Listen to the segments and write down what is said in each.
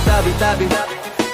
tabi-tabi.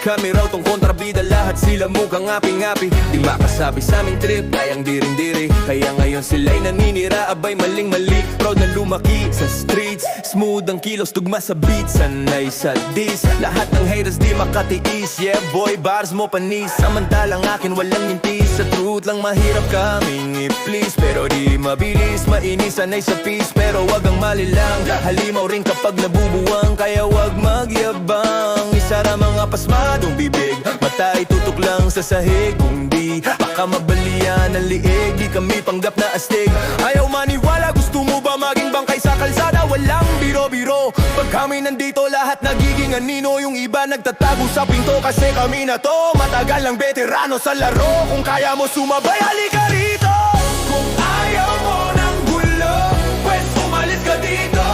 Kami raw tong kontrabida, lahat sila mukhang ngapi-ngapi. Di makasabi sa aming trip, kayang diring-diri. Kaya ngayon sila'y naninira, abay maling-mali. Proud na lumaki sa streets, smooth ang kilos, tugma sa beats. Sanay sa diss, lahat ng haters di makatiis. Yeah boy, bars mo panis, samantalang akin walang mintis. Sa truth lang mahirap kaming i-please, pero di mabilis, mainis, sanay sa peace. Pero wag ang malilang, halimaw rin kapag nabubuwang. Kaya wag magyabang, isara mga pasmadong bibig. Mata ay tutok lang sa sahig, kung di baka mabalian ang liig. Di kami panggap na astig, ayaw maniwala. Gusto mo ba maging bangkay sa kalsada? Walang biro-biro, pag kami nandito lahat nagiging anino. Yung iba nagtatago sa pinto kasi kami na to matagal lang veterano sa laro. Kung kaya mo sumabay, halika rito. Kung ayaw mo ng gulo, pwes umalis ka dito.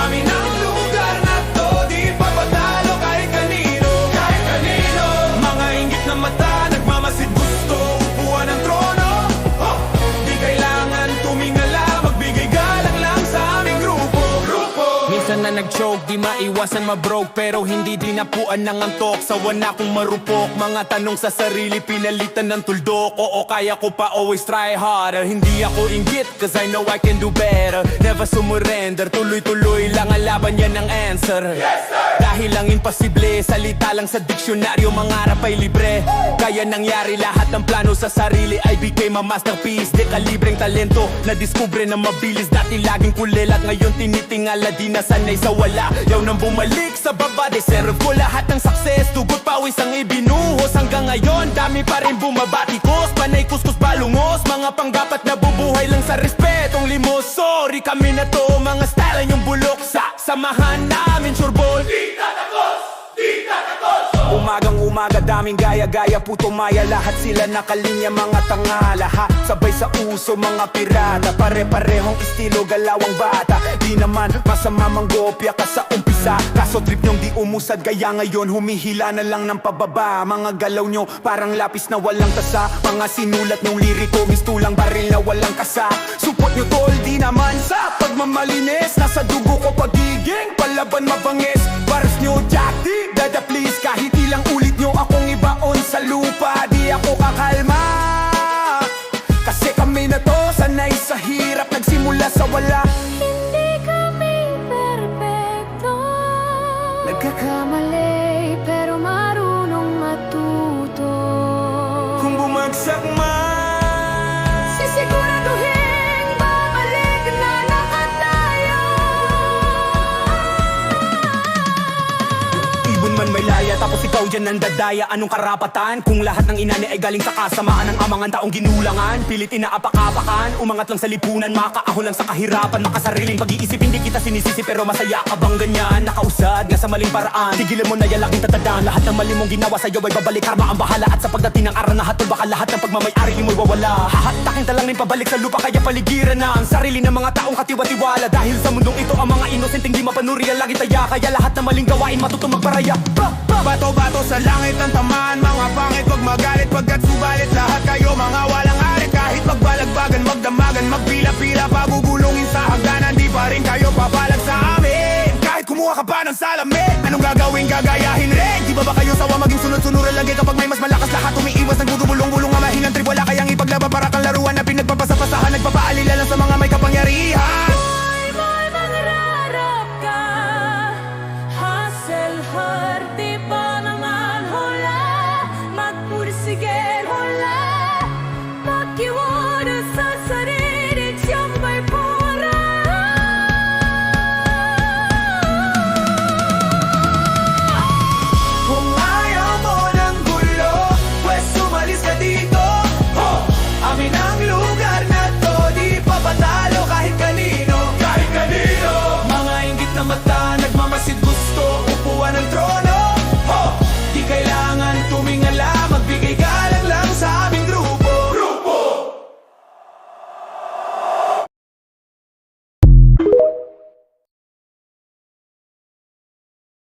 Amin ang lugar na to, di papatalo kahit kanino. Kahit kanino. Mga inggit na mata, nagmamasid gusto upuan ng trono. Di kailangan tumingala, magbigay galang lang sa aming grupo. Minsan na nag-choke, di maiwasan ma-broke. Pero hindi dinapuan ng antok, sawa na kong marupok. Mga tanong sa sarili, pinalitan ng tuldok. Oo, kaya ko pa, always try harder. Hindi ako inggit, cause I know I can do better. Never sumurrender, tuloy-tuloy lang ang laban, yan ang answer. Yes, sir! Dahil lang imposible, salita lang sa diksyonaryo, mangarap ay libre. Kaya nangyari lahat ng plano sa sarili, I became a masterpiece. Di kalibreng talento, na-discover na mabilis. Dati laging kulel at ngayon tinitingala, di nasanay sa wala. Yaw nang bumalik sa baba, deserve ko lahat ng success. Tugot pawis ang ibinuhos, hanggang ngayon dami pa rin bumabatikos. Panay kuskus balungos, mga panggapat na bubuhay lang sa respetong limos. Sorry kami na to, mga style yung bulok sa samahan namin, sureball. Di tatakos, di tatakos. Umagang-umaga, daming gaya-gaya, puto maya. Lahat sila nakalinya, mga tanga. Lahat sabay sa uso, mga pirata. Pare-parehong estilo, galawang bata. Di naman masama manggopya ka sa umpisa. Kaso trip nyong di umusad, kaya ngayon humihila na lang ng pababa. Mga galaw nyo parang lapis na walang tasa. Mga sinulat nyong liriko, mistulang baril na walang kasa. Support nyo tol, di naman sa pagmamalinis. Nasa dugo ko pagiging palaban mabangis. Bars nyo Jack D, dada please. Kahit ilang ulit nyo akong ibaon sa lupa, di ako kakalma. Kasi kami na to, sanay sa hirap, nagsimula sa wala. Hindi kami perpekto, nagkakamali pero marunong matuto. Kung bumagsak man, Sisiguraduhin babalik na nakatayo. Ibon man may laya, tapos ikaw dyan nandadaya. Anong karapatan? Kung lahat ng inani ay galing sa kasamaan ng amangan taong ginulangan. Pilit inaapak-apakan, umangat lang sa lipunan, makaahon lang sa kahirapan. Makasariling pag-iisip, hindi kita sinisisi, pero masaya ka bang ganyan? Nakausad nga sa maling paraan, tigilan mo na yan, laking tatadaan. Lahat ng mali mong ginawa sa'yo ay babalik, karma ang bahala. At sa pagdating ng araw na hatol, baka lahat ng pagmamayari mo'y wawala. Hahatakin talang rin pabalik sa lupa, kaya paligiran na ang sarili ng mga taong katiwa-tiwala. Dahil sa mundong ito, ang mga inosenteng di mapanuri ang lagi taya. Kaya lahat ng maling gawain matutong magparaya. bato-bato sa langit ng tamaan. Mga pangit, wag magalit pagkat subalit. Lahat kayo mga walang arit. Kahit magbalagbagan, magdamagan, magpila-pila, pagugulungin sa hagdanan, di pa rin kayo papalag sa amin. Kahit kumuha ka pa ng salamin, anong gagawin, gagayahin rin? Di ba kayo sawa